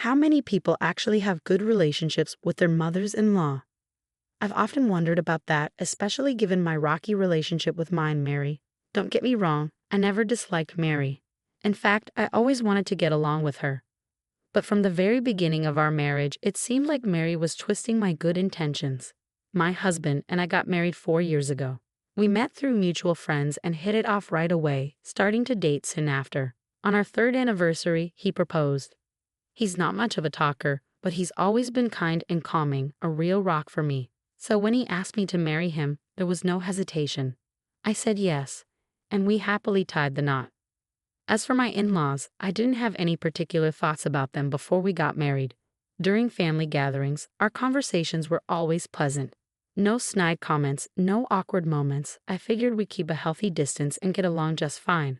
How many people actually have good relationships with their mothers-in-law? I've often wondered about that, especially given my rocky relationship with mine, Mary. Don't get me wrong, I never disliked Mary. In fact, I always wanted to get along with her. But from the very beginning of our marriage, it seemed like Mary was twisting my good intentions. My husband and I got married 4 years ago. We met through mutual friends and hit it off right away, starting to date soon after. On our third anniversary, he proposed. He's not much of a talker, but he's always been kind and calming, a real rock for me. So when he asked me to marry him, there was no hesitation. I said yes, and we happily tied the knot. As for my in-laws, I didn't have any particular thoughts about them before we got married. During family gatherings, our conversations were always pleasant. No snide comments, no awkward moments. I figured we'd keep a healthy distance and get along just fine.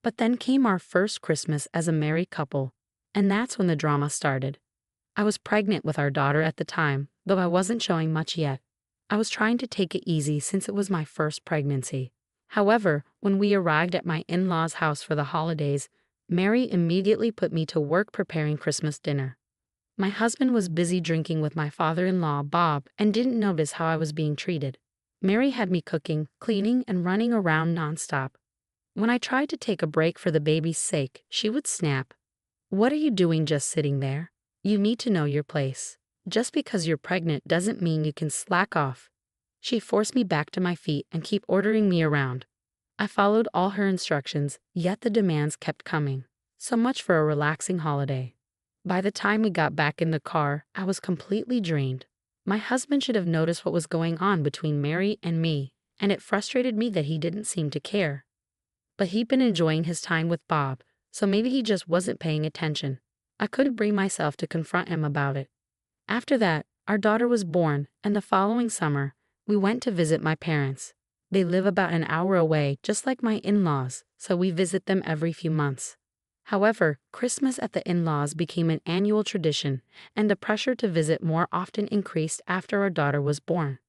But then came our first Christmas as a married couple, and that's when the drama started. I was pregnant with our daughter at the time, though I wasn't showing much yet. I was trying to take it easy since it was my first pregnancy. However, when we arrived at my in-laws' house for the holidays, Mary immediately put me to work preparing Christmas dinner. My husband was busy drinking with my father-in-law, Bob, and didn't notice how I was being treated. Mary had me cooking, cleaning, and running around nonstop. When I tried to take a break for the baby's sake, she would snap. "What are you doing just sitting there? You need to know your place. Just because you're pregnant doesn't mean you can slack off." She forced me back to my feet and kept ordering me around. I followed all her instructions, yet the demands kept coming. So much for a relaxing holiday. By the time we got back in the car, I was completely drained. My husband should have noticed what was going on between Mary and me, and it frustrated me that he didn't seem to care. But he'd been enjoying his time with Bob, so maybe he just wasn't paying attention. I couldn't bring myself to confront him about it. After that, our daughter was born, and the following summer, we went to visit my parents. They live about an hour away, just like my in-laws, so we visit them every few months. However, Christmas at the in-laws became an annual tradition, and the pressure to visit more often increased after our daughter was born.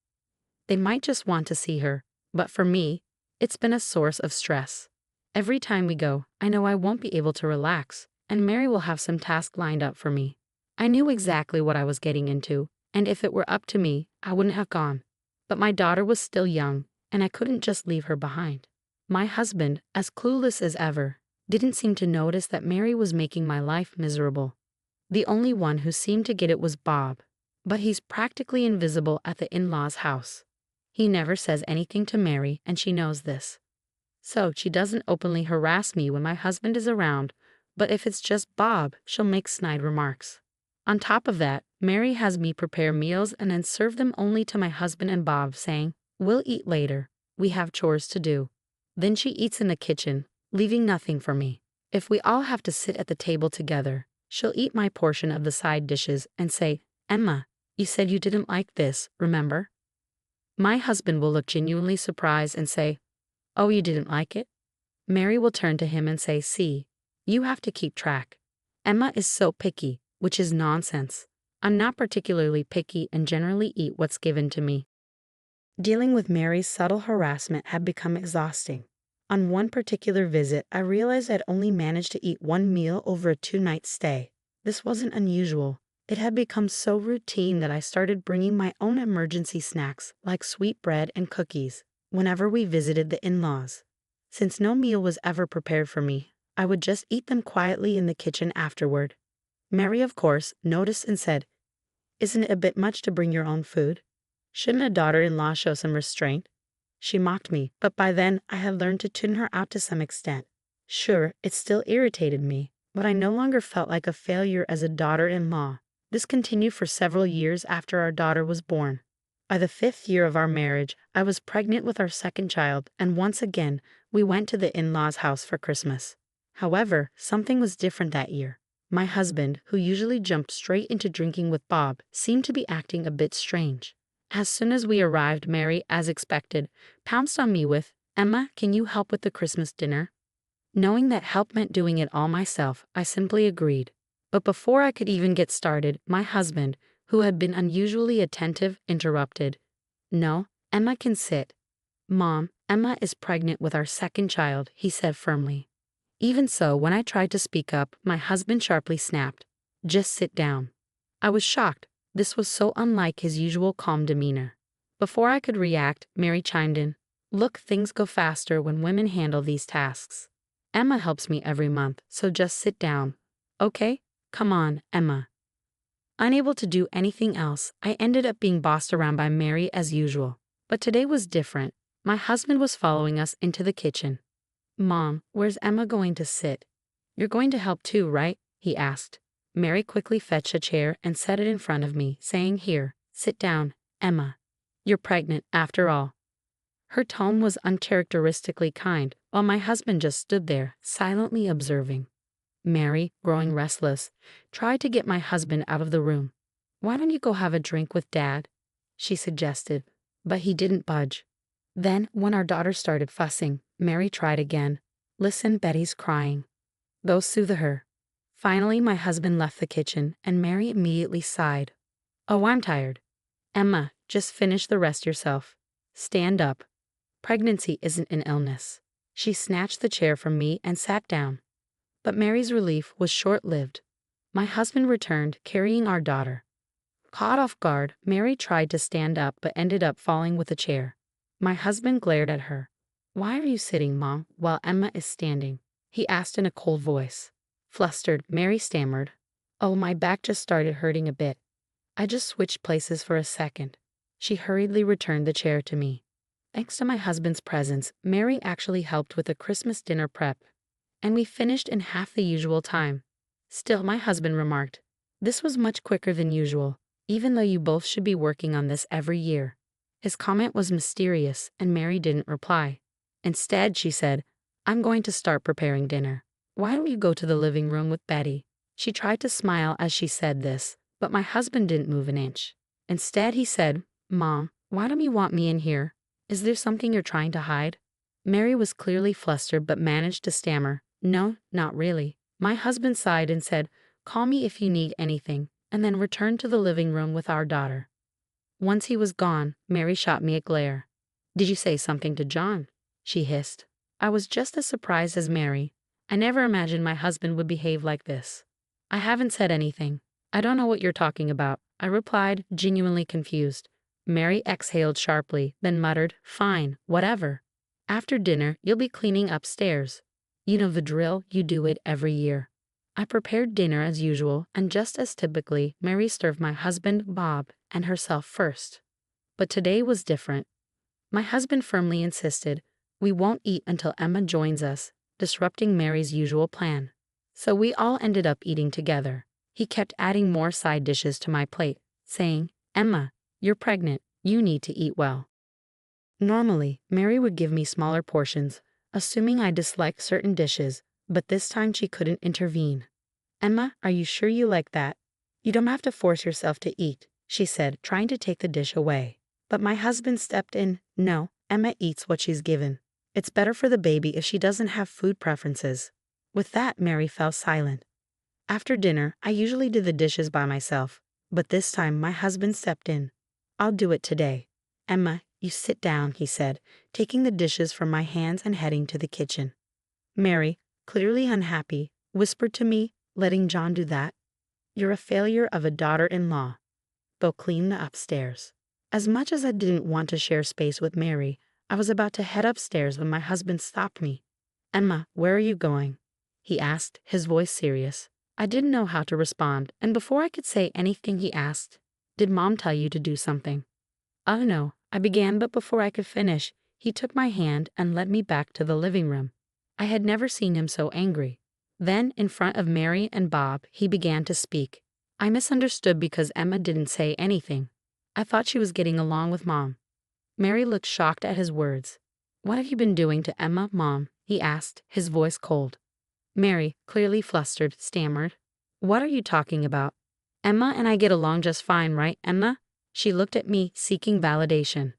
They might just want to see her, but for me, it's been a source of stress. Every time we go, I know I won't be able to relax, and Mary will have some task lined up for me. I knew exactly what I was getting into, and if it were up to me, I wouldn't have gone. But my daughter was still young, and I couldn't just leave her behind. My husband, as clueless as ever, didn't seem to notice that Mary was making my life miserable. The only one who seemed to get it was Bob, but he's practically invisible at the in-laws' house. He never says anything to Mary, and she knows this. So she doesn't openly harass me when my husband is around, but if it's just Bob, she'll make snide remarks. On top of that, Mary has me prepare meals and then serve them only to my husband and Bob, saying, "We'll eat later. We have chores to do." Then she eats in the kitchen, leaving nothing for me. If we all have to sit at the table together, she'll eat my portion of the side dishes and say, "Emma, you said you didn't like this, remember?" My husband will look genuinely surprised and say, "Oh, you didn't like it?" Mary will turn to him and say, "See, you have to keep track. Emma is so picky," which is nonsense. I'm not particularly picky and generally eat what's given to me. Dealing with Mary's subtle harassment had become exhausting. On one particular visit, I realized I'd only managed to eat one meal over a 2-night stay. This wasn't unusual. It had become so routine that I started bringing my own emergency snacks, like sweet bread and cookies, whenever we visited the in-laws. Since no meal was ever prepared for me, I would just eat them quietly in the kitchen afterward. Mary, of course, noticed and said, "Isn't it a bit much to bring your own food? Shouldn't a daughter-in-law show some restraint?" She mocked me, but by then I had learned to tune her out to some extent. Sure, it still irritated me, but I no longer felt like a failure as a daughter-in-law. This continued for several years after our daughter was born. By the 5th year of our marriage, I was pregnant with our second child, and once again, we went to the in-laws' house for Christmas. However, something was different that year. My husband, who usually jumped straight into drinking with Bob, seemed to be acting a bit strange. As soon as we arrived, Mary, as expected, pounced on me with, "Emma, can you help with the Christmas dinner?" Knowing that help meant doing it all myself, I simply agreed. But before I could even get started, my husband, who had been unusually attentive, interrupted. "No, Emma can sit." "Mom, Emma is pregnant with our second child," he said firmly. Even so, when I tried to speak up, my husband sharply snapped, Just sit down. I was shocked. This was so unlike his usual calm demeanor. Before I could react, Mary chimed in. Look, things go faster when women handle these tasks. Emma helps me every month, so just sit down. Okay? Come on, Emma. Unable to do anything else, I ended up being bossed around by Mary as usual. But today was different. My husband was following us into the kitchen. Mom, where's Emma going to sit? You're going to help too, right? He asked. Mary quickly fetched a chair and set it in front of me, saying, Here, sit down, Emma. You're pregnant, after all. Her tone was uncharacteristically kind, while my husband just stood there, silently observing. Mary, growing restless, tried to get my husband out of the room. Why don't you go have a drink with Dad? She suggested, but he didn't budge. Then, when our daughter started fussing, Mary tried again. Listen, Betty's crying. Go soothe her. Finally, my husband left the kitchen, and Mary immediately sighed. Oh, I'm tired. Emma, just finish the rest yourself. Stand up. Pregnancy isn't an illness. She snatched the chair from me and sat down. But Mary's relief was short-lived. My husband returned, carrying our daughter. Caught off guard, Mary tried to stand up but ended up falling with the chair. My husband glared at her. Why are you sitting, Mom, while Emma is standing? He asked in a cold voice. Flustered, Mary stammered. Oh, my back just started hurting a bit. I just switched places for a second. She hurriedly returned the chair to me. Thanks to my husband's presence, Mary actually helped with the Christmas dinner prep, and we finished in half the usual time. Still, my husband remarked, this was much quicker than usual, even though you both should be working on this every year. His comment was mysterious, and Mary didn't reply. Instead, she said, I'm going to start preparing dinner. Why don't you go to the living room with Betty? She tried to smile as she said this, but my husband didn't move an inch. Instead, he said, Mom, why don't you want me in here? Is there something you're trying to hide? Mary was clearly flustered but managed to stammer, No, not really. My husband sighed and said, Call me if you need anything, and then returned to the living room with our daughter. Once he was gone, Mary shot me a glare. Did you say something to John? She hissed. I was just as surprised as Mary. I never imagined my husband would behave like this. I haven't said anything. I don't know what you're talking about, I replied, genuinely confused. Mary exhaled sharply, then muttered, Fine, whatever. After dinner, you'll be cleaning upstairs. You know the drill, you do it every year. I prepared dinner as usual, and just as typically, Mary served my husband, Bob, and herself first. But today was different. My husband firmly insisted, We won't eat until Emma joins us, disrupting Mary's usual plan. So we all ended up eating together. He kept adding more side dishes to my plate, saying, Emma, you're pregnant, you need to eat well. Normally, Mary would give me smaller portions, assuming I disliked certain dishes, but this time she couldn't intervene. Emma, are you sure you like that? You don't have to force yourself to eat, she said, trying to take the dish away. But my husband stepped in. No, Emma eats what she's given. It's better for the baby if she doesn't have food preferences. With that, Mary fell silent. After dinner, I usually do the dishes by myself, but this time my husband stepped in. I'll do it today. Emma, you sit down, he said, taking the dishes from my hands and heading to the kitchen. Mary, clearly unhappy, whispered to me, letting John do that? You're a failure of a daughter-in-law. Go clean the upstairs. As much as I didn't want to share space with Mary, I was about to head upstairs when my husband stopped me. Emma, where are you going? He asked, his voice serious. I didn't know how to respond, and before I could say anything he asked, Did Mom tell you to do something? Oh no, I began, but before I could finish, he took my hand and led me back to the living room. I had never seen him so angry. Then, in front of Mary and Bob, he began to speak. I misunderstood because Emma didn't say anything. I thought she was getting along with Mom. Mary looked shocked at his words. What have you been doing to Emma, Mom? He asked, his voice cold. Mary, clearly flustered, stammered. What are you talking about? Emma and I get along just fine, right, Emma? She looked at me, seeking validation.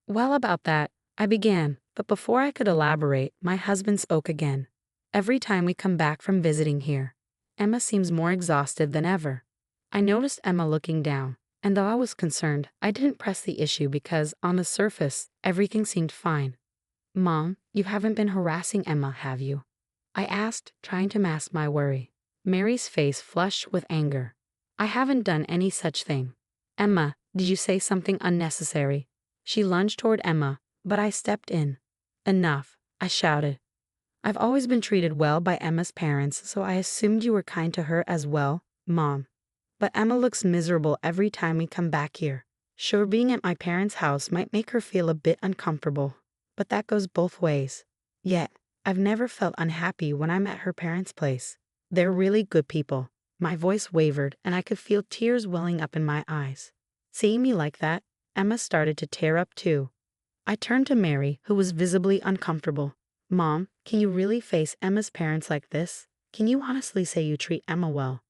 Well, about that, I began, but before I could elaborate, my husband spoke again. Every time we come back from visiting here, Emma seems more exhausted than ever. I noticed Emma looking down, and though I was concerned, I didn't press the issue because, on the surface, everything seemed fine. Mom, you haven't been harassing Emma, have you? I asked, trying to mask my worry. Mary's face flushed with anger. I haven't done any such thing. Emma, did you say something unnecessary? She lunged toward Emma, but I stepped in. Enough, I shouted. I've always been treated well by Emma's parents, so I assumed you were kind to her as well, Mom. But Emma looks miserable every time we come back here. Sure, being at my parents' house might make her feel a bit uncomfortable, but that goes both ways. Yet, I've never felt unhappy when I'm at her parents' place. They're really good people. My voice wavered, and I could feel tears welling up in my eyes. Seeing me like that, Emma started to tear up too. I turned to Mary, who was visibly uncomfortable. Mom, can you really face Emma's parents like this? Can you honestly say you treat Emma well?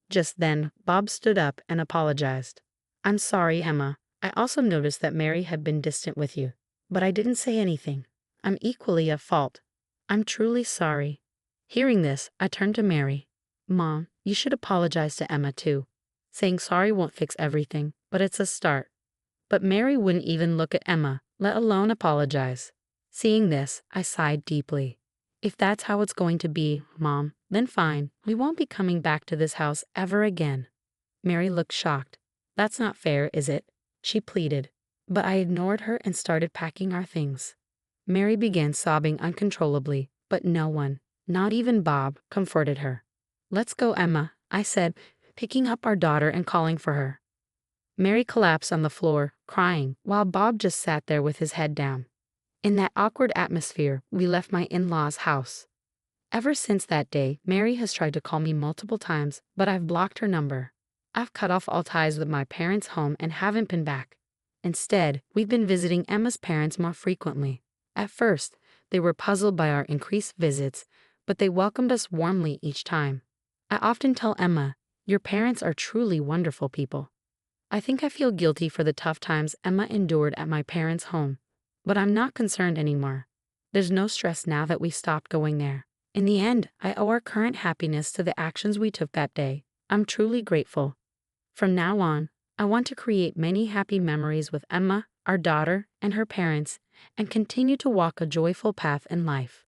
Just then, Bob stood up and apologized. I'm sorry, Emma. I also noticed that Mary had been distant with you, but I didn't say anything. I'm equally at fault. I'm truly sorry. Hearing this, I turned to Mary. Mom, you should apologize to Emma too. Saying sorry won't fix everything, but it's a start. But Mary wouldn't even look at Emma, let alone apologize. Seeing this, I sighed deeply. If that's how it's going to be, Mom, then fine. We won't be coming back to this house ever again. Mary looked shocked. That's not fair, is it? She pleaded. But I ignored her and started packing our things. Mary began sobbing uncontrollably, but no one, not even Bob, comforted her. Let's go, Emma, I said, picking up our daughter and calling for her. Mary collapsed on the floor, crying, while Bob just sat there with his head down. In that awkward atmosphere, we left my in-laws' house. Ever since that day, Mary has tried to call me multiple times, but I've blocked her number. I've cut off all ties with my parents' home and haven't been back. Instead, we've been visiting Emma's parents more frequently. At first, they were puzzled by our increased visits, but they welcomed us warmly each time. I often tell Emma, your parents are truly wonderful people. I think I feel guilty for the tough times Emma endured at my parents' home, but I'm not concerned anymore. There's no stress now that we stopped going there. In the end, I owe our current happiness to the actions we took that day. I'm truly grateful. From now on, I want to create many happy memories with Emma, our daughter, and her parents, and continue to walk a joyful path in life.